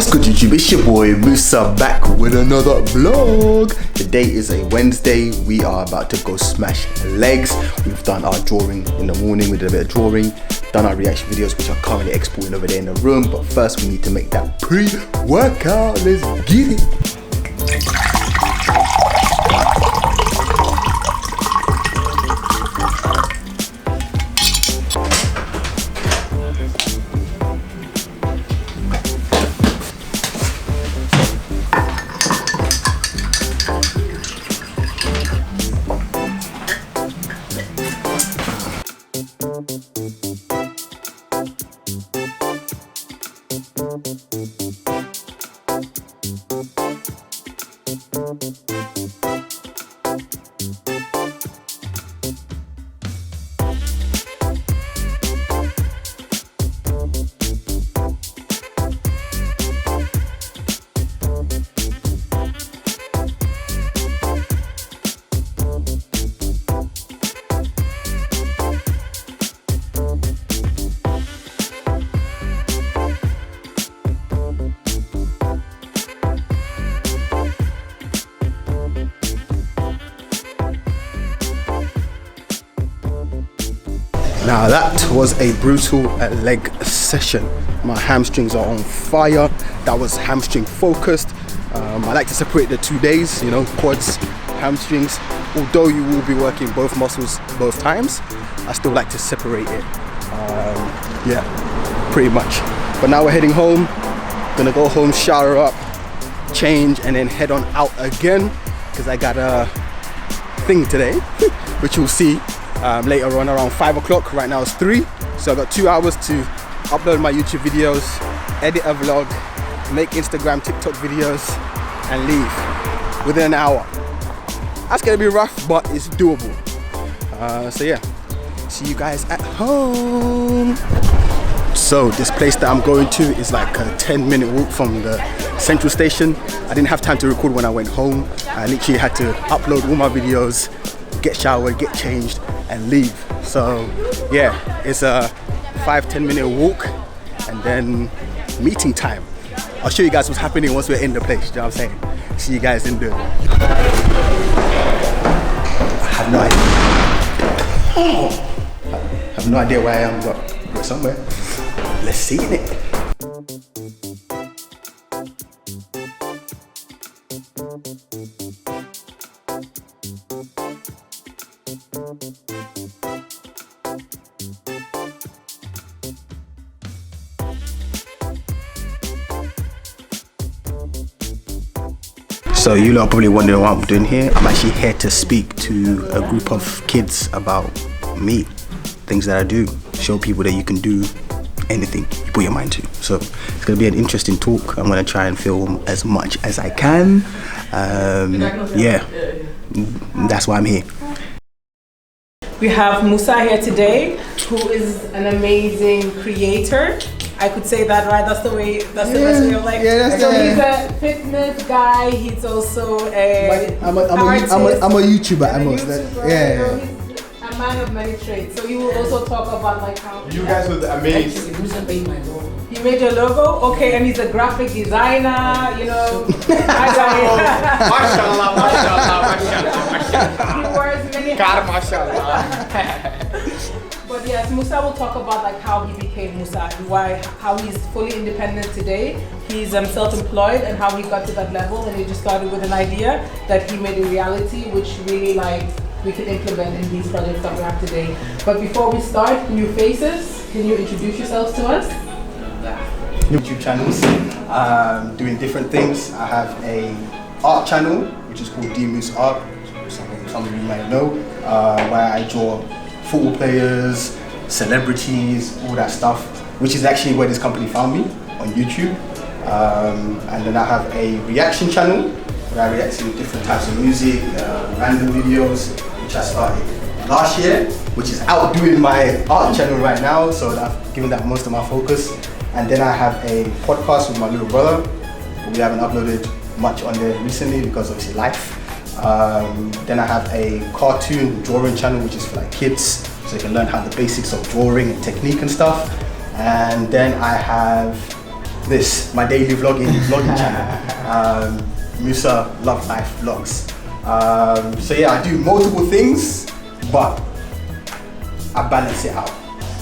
What's good YouTube, it's your boy Musa back with another vlog. Today is a Wednesday, we are about to go smash legs. We've done our drawing in the morning, we did a bit of drawing, done our reaction videos which are currently exporting over there in the room. But first we need to make that pre-workout, let's get it. Now that was a brutal leg session. My hamstrings are on fire. That was hamstring focused. I like to separate the 2 days, you know, quads, hamstrings. Although you will be working both muscles both times, I still like to separate it. Yeah, pretty much. But now we're heading home. Gonna go home, shower up, change, and then head on out again because I got a thing today, which you'll see later on around 5 o'clock. Right now it's 3, so I've got 2 hours to upload my YouTube videos, edit a vlog, make Instagram, TikTok videos, and leave within an hour. That's gonna be rough, but it's doable. So yeah, see you guys at home. So this place that I'm going to is like a 10-minute walk from the central station. I didn't have time to record when I went home. I literally had to upload all my videos, get showered, get changed, and leave. So yeah, it's a 5-10 minute walk and then meeting time. I'll show you guys what's happening once we're in the place, you know what I'm saying? See you guys in the... I have no idea. I have no idea where I am, but we're somewhere. Let's see it. So you lot are probably wondering what I'm doing here. I'm actually here to speak to a group of kids about me, things that I do, show people that you can do anything you put your mind to. So it's gonna be an interesting talk. I'm gonna try and film as much as I can. Yeah, that's why I'm here. We have Musa here today, who is an amazing creator. I could say that, right? That's the way. That's the best way of like. Yeah, so he's a fitness guy. He's also a I'm a YouTuber. Yeah. He's a man of many traits. So he will also talk about like how. You guys were amazing. Musa made my logo. He made your logo, okay, and he's a graphic designer. You know. Mashallah, mashallah, mashallah. He wears many. God, mashallah. But yes, Musa will talk about like how he became Musa and how he's fully independent today. He's self-employed and how he got to that level, and he just started with an idea that he made a reality, which really like we can implement in these projects that we have today. But before we start, new faces, can you introduce yourselves to us? YouTube channels, doing different things. I have a art channel which is called D-Moose Art, some of you might know, where I draw football players, celebrities, all that stuff, which is actually where this company found me, on YouTube. And then I have a reaction channel where I react to different types of music, random videos, which I started last year, which is outdoing my art channel right now, so I've given that most of my focus. And then I have a podcast with my little brother. We haven't uploaded much on there recently because obviously life. Then I have a cartoon drawing channel which is for like kids, so you can learn how the basics of drawing and technique and stuff. And then I have this, my daily vlogging channel, Musa Love Life Vlogs. So yeah, I do multiple things, but I balance it out.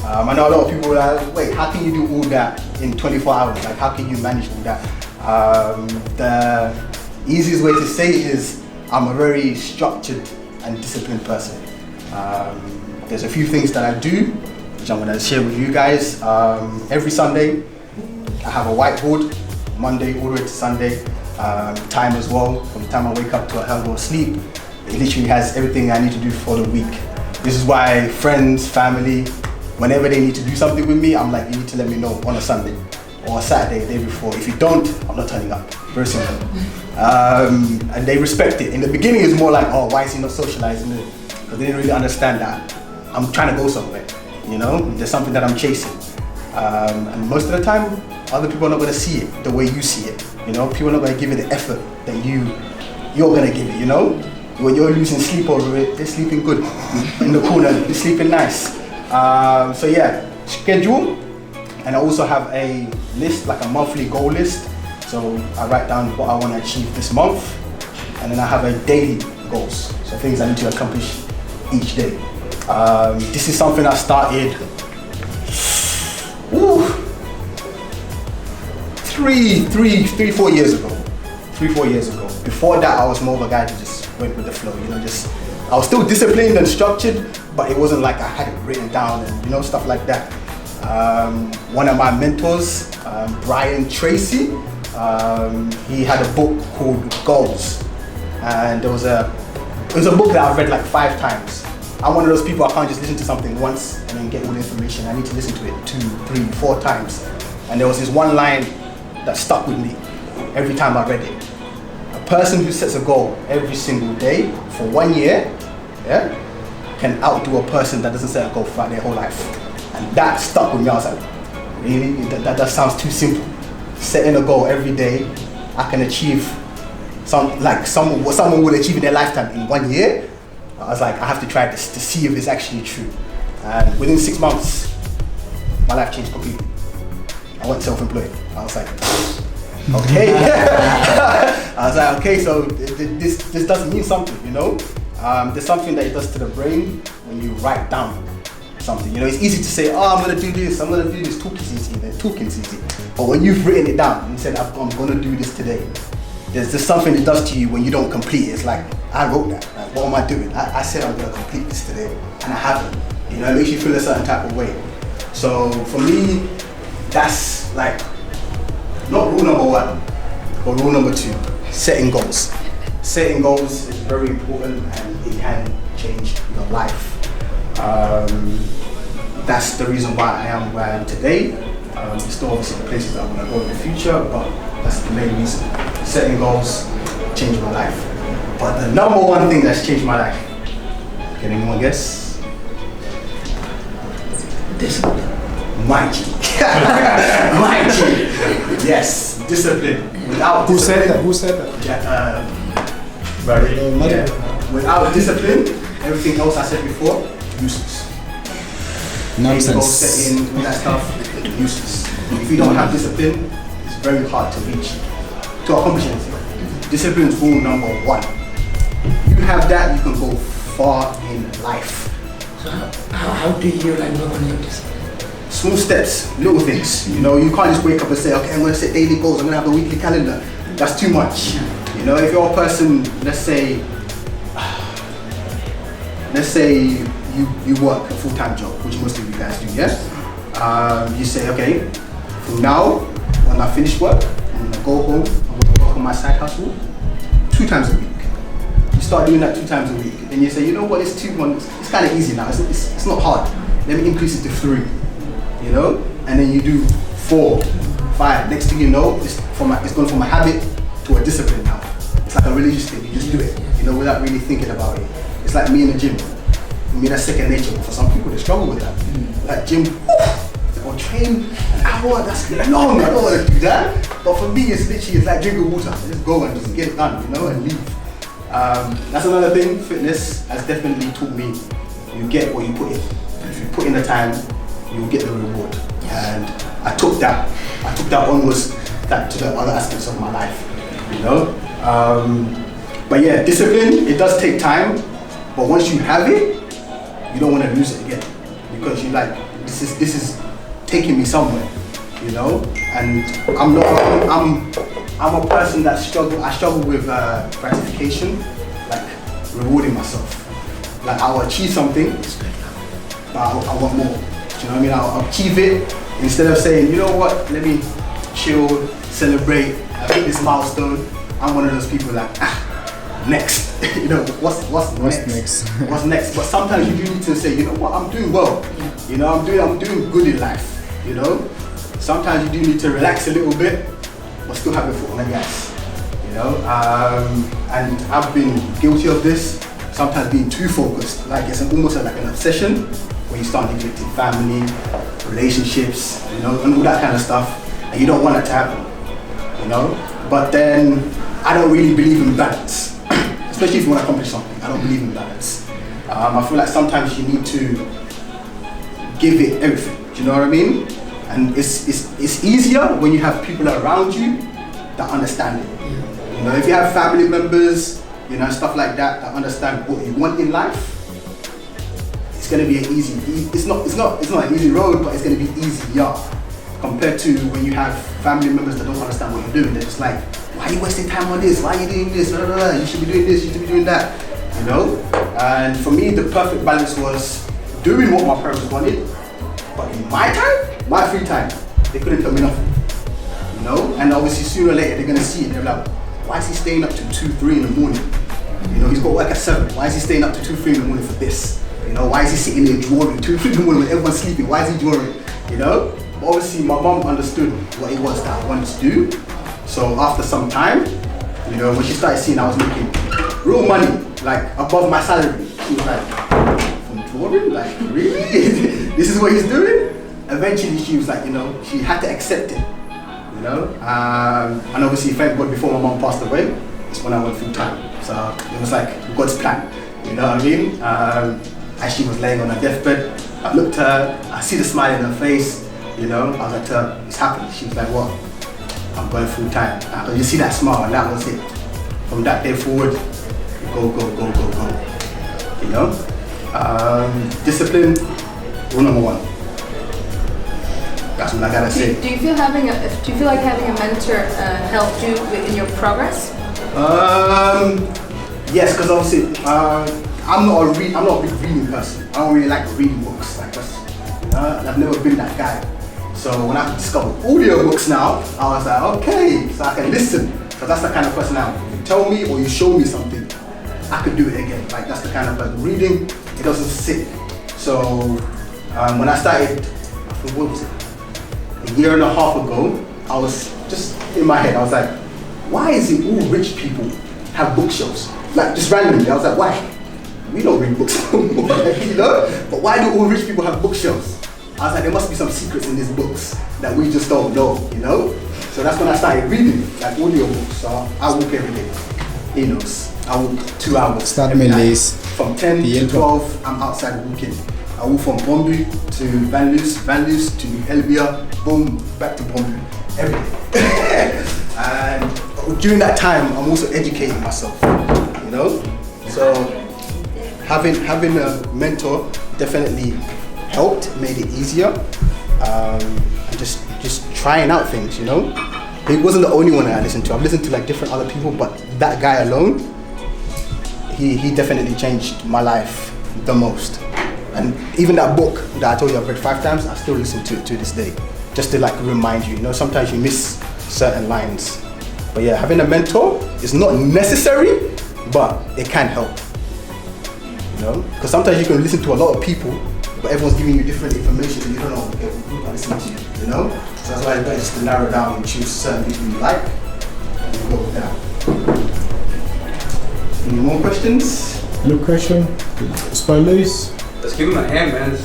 I know a lot of people are like, wait, how can you do all that in 24 hours? Like, how can you manage all that? The easiest way to say it is I'm a very structured and disciplined person. There's a few things that I do, which I'm gonna share with you guys. Every Sunday, I have a whiteboard, Monday all the way to Sunday, time as well. From the time I wake up to I go to sleep, it literally has everything I need to do for the week. This is why friends, family, whenever they need to do something with me, I'm like, you need to let me know on a Sunday or a Saturday, the day before. If you don't, I'm not turning up. Very simple. And they respect it. In the beginning, it's more like, oh, why is he not socializing? Because they didn't really understand that I'm trying to go somewhere. You know, there's something that I'm chasing. And most of the time, other people are not going to see it the way you see it. You know, people are not going to give it the effort that you're going to give it. You know, when you're losing sleep over it, they're sleeping good in the corner. They're sleeping nice. So yeah, schedule, and I also have a list, like a monthly goal list. So I write down what I want to achieve this month, and then I have a daily goals, so things I need to accomplish each day. This is something I started 4 years ago. 4 years ago. Before that, I was more of a guy that just went with the flow. You know, I was still disciplined and structured, but it wasn't like I had it written down and, you know, stuff like that. One of my mentors, Brian Tracy, he had a book called Goals, and it was a book that I've read like 5 times. I'm one of those people, I can't just listen to something once and then get all the information. I need to listen to it 2, 3, 4 times. And there was this one line that stuck with me every time I read it. A person who sets a goal every single day for 1 year, yeah, can outdo a person that doesn't set a goal throughout their whole life. And that stuck with me. I was like, really? That sounds too simple. Setting a goal every day, I can achieve what someone would achieve in their lifetime in 1 year. I was like, I have to try this to see if it's actually true. And within 6 months, my life changed completely. I went self-employed. I was like, okay. I was like, okay, so this does mean something, you know? There's something that it does to the brain when you write down something. You know, it's easy to say, oh, I'm gonna do this, talking's easy. But when you've written it down and said, I'm gonna do this today, there's just something it does to you when you don't complete it. It's like, I wrote that, like, what am I doing? I said I'm gonna complete this today, and I haven't. You know, it makes you feel a certain type of way. So for me, that's like, not rule number 1, but rule number 2, setting goals. Setting goals is very important, and it can change your life. That's the reason why I am where I am today. There's still obviously the places that I want to go in the future, but that's the main reason. Setting goals changed my life. But the number 1 thing that's changed my life, can anyone guess? Discipline. My G. My G. Yes, discipline. Without discipline. Who said that? Yeah, yeah. Without discipline, everything else I said before, useless. Nonsense. Goal setting, all that stuff, useless. If you don't have discipline, it's very hard to reach, to accomplish anything. Discipline is rule number 1. You have that, you can go far in life. So how do you like work on your discipline? Small steps, little things. You know, you can't just wake up and say, okay, I'm going to set daily goals, I'm going to have a weekly calendar. That's too much. You know, if you're a person, let's say you work a full-time job, which most of you guys do, yeah? You say, okay, from now, when I finish work, I'm going to go home, I'm going to work on my side hustle 2 times a week. You start doing that 2 times a week, then you say, you know what, it's kind of easy now, it's not hard. Let me increase it to 3, you know? And then you do 4, 5. Next thing you know, it's gone from a habit to a discipline now. It's like a religious thing, you just do it, you know, without really thinking about it. It's like me in the gym. For me, that's second nature, but for some people, they struggle with that. Like gym, or train an hour, that's long, I don't want to do that. But for me, it's like drinking water. I just go and just get it done, you know, and leave. That's another thing. Fitness has definitely taught me, you get what you put in. If you put in the time, you'll get the reward. And I took that I took that onwards to the other aspects of my life, you know. But yeah, discipline, it does take time, but once you have it, you don't want to lose it again, because you like, this is taking me somewhere, you know. And I'm a person that I struggle with gratification, like rewarding myself. Like I'll achieve something, but I want more. Do you know what I mean? I'll achieve it instead of saying, you know what, let me chill, celebrate, I hit this milestone. I'm one of those people like, next. You know, what's next? What's next? But sometimes you do need to say, you know what, I'm doing well. You know, I'm doing good in life. You know, sometimes you do need to relax a little bit, but still have your foot on the gas. You know, and I've been guilty of this. Sometimes being too focused, like it's almost like an obsession when you start neglecting family, relationships, you know, and all that kind of stuff, and you don't want it to happen. You know, but then I don't really believe in balance. Especially if you want to accomplish something, I don't believe in balance. I feel like sometimes you need to give it everything. Do you know what I mean? And it's easier when you have people around you that understand it. You know, if you have family members, you know, stuff like that understand what you want in life, it's going to be an easy. It's not an easy road, but it's going to be easier compared to when you have family members that don't understand what you're doing. They're just like, why are you wasting time on this? Why are you doing this? Blah, blah, blah. You should be doing this, you should be doing that. You know? And for me, the perfect balance was doing what my parents wanted, but in my time, my free time, they couldn't tell me nothing. You know? And obviously sooner or later, they're gonna see it. They're like, why is he staying up to 2, 3 in the morning? You know, he's got work at 7. Why is he staying up to 2, 3 in the morning for this? You know, why is he sitting there drawing 2, 3 in the morning when everyone's sleeping? Why is he drawing? You know? But obviously, my mom understood what it was that I wanted to do. So after some time, you know, when she started seeing I was making real money, like above my salary, she was like, from drawing? Like, really? This is what he's doing? Eventually she was like, you know, she had to accept it, you know? And obviously, thank God, before my mom passed away, it's when I went full time. So it was like God's plan, you know what I mean? As she was laying on her deathbed, I looked at her, I see the smile in her face, you know? I was like to her, it's happening. She was like, what? I'm going full time. You see that smile, and that was it. From that day forward, go. You know? Discipline, rule number 1. That's what I gotta say. Do you feel like having a mentor helped you in your progress? Yes, because obviously I'm not a big reading person. I don't really like reading books. Like I've never been that guy. So when I discovered audiobooks now, I was like, okay, so I can listen. Because that's the kind of person I am. If you tell me or you show me something, I could do it again. Like that's the kind of person. Reading, it doesn't sit. So when I started, what was it? A year and a half ago, I was just in my head, I was like, why is it all rich people have bookshelves? Like just randomly, I was like, why? We don't read books anymore, you know? But why do all rich people have bookshelves? I was like, there must be some secrets in these books that we just don't know, you know? So that's when I started reading, like audiobooks. So I walk every day. He knows. I walk 2 hours. Start my days. From 10 to 12, I'm outside walking. I walk from Bombu to Van Luce to Elbia, boom, back to Bombu, every day. And during that time, I'm also educating myself, you know? So having a mentor definitely helped, made it easier, and just trying out things, you know. He wasn't the only one that I listened to. I've listened to like different other people, but that guy alone, he definitely changed my life the most. And even that book that I told you I've read 5 times, I still listen to it to this day, just to like remind you. You know, sometimes you miss certain lines. But yeah, having a mentor is not necessary, but it can help. You know, because sometimes you can listen to a lot of people, but everyone's giving you different information and you don't know who to listen to, you know? So that's why it's better just to narrow down and choose certain people you like and you go with that. Any more questions? No question? Spoilers? Let's give him a hand, man.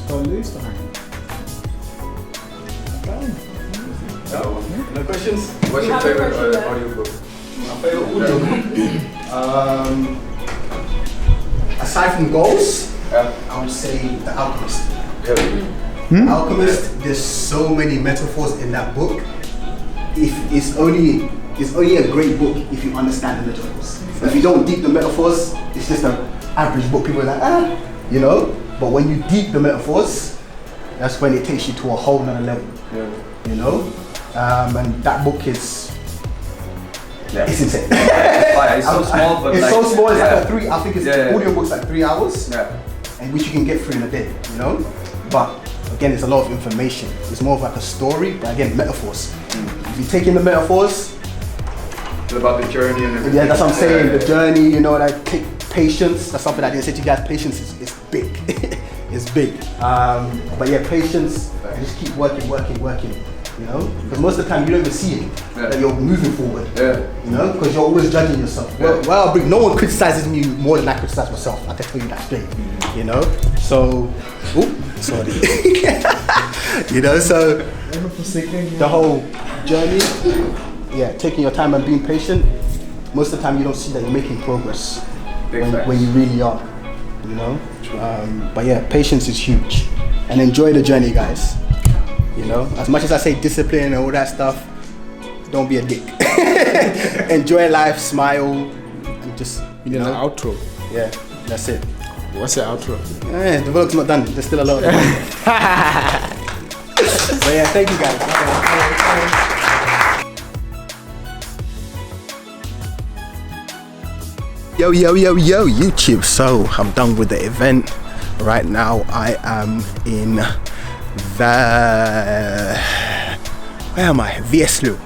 Spoilers? No questions? What's your favorite audiobook? My favorite audiobook? I aside from goals, Yeah. I would say The Alchemist. Yeah. The Alchemist, there's so many metaphors in that book. If it's only a great book if you understand the metaphors. If you don't deep the metaphors, it's just an average book. People are like, you know. But when you deep the metaphors, that's when it takes you to a whole nother level. Yeah. You know, and that book is it's insane. It's so small, but it's like, so small. It's yeah. like I think it's audiobook's like 3 hours. Yeah. And which you can get through in a day, you know? But again, it's a lot of information. It's more of like a story, but again, metaphors. If you take in the metaphors, It's about the journey and everything. yeah, that's what I'm saying, the journey, you know, like patience, that's something I didn't say to you guys, patience is big. It's big. But yeah, patience, and just keep working, you know? Because most of the time you don't even see it, that you're moving forward. Yeah. You know, because you're always judging yourself. Well, no one criticizes me more than I criticize myself. I can tell you that straight. You know, so, sorry. You know, so the whole journey, yeah, taking your time and being patient. Most of the time, you don't see that you're making progress when you really are. You know, but yeah, patience is huge, and enjoy the journey, guys. You know, as much as I say discipline and all that stuff, don't be a dick. Enjoy life, smile, and just, you know. Outro. Yeah, that's it. What's the outro? Yeah, the vlog's not done. There's still a lot of But yeah, thank you guys. Yo, YouTube. So I'm done with the event. Right now I am in where am I? Vieslu.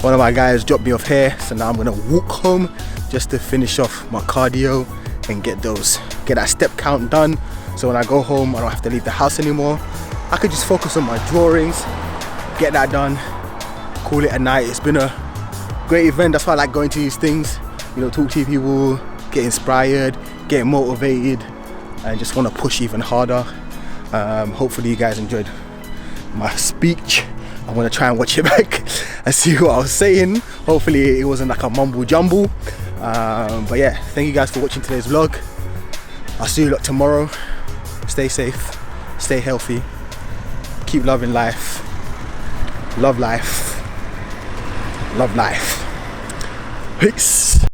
One of my guys dropped me off here, so now I'm gonna walk home just to finish off my cardio and get that step count done. So when I go home, I don't have to leave the house anymore. I could just focus on my drawings, get that done, call it a night. It's been a great event. That's why I like going to these things. You know, talk to people, get inspired, get motivated, and just want to push even harder. Hopefully you guys enjoyed my speech. I'm gonna try and watch it back and see what I was saying. Hopefully it wasn't like a mumble jumble. But yeah, thank you guys for watching today's vlog. I'll see you lot tomorrow. Stay safe, stay healthy, keep loving life, love life, love life. Peace.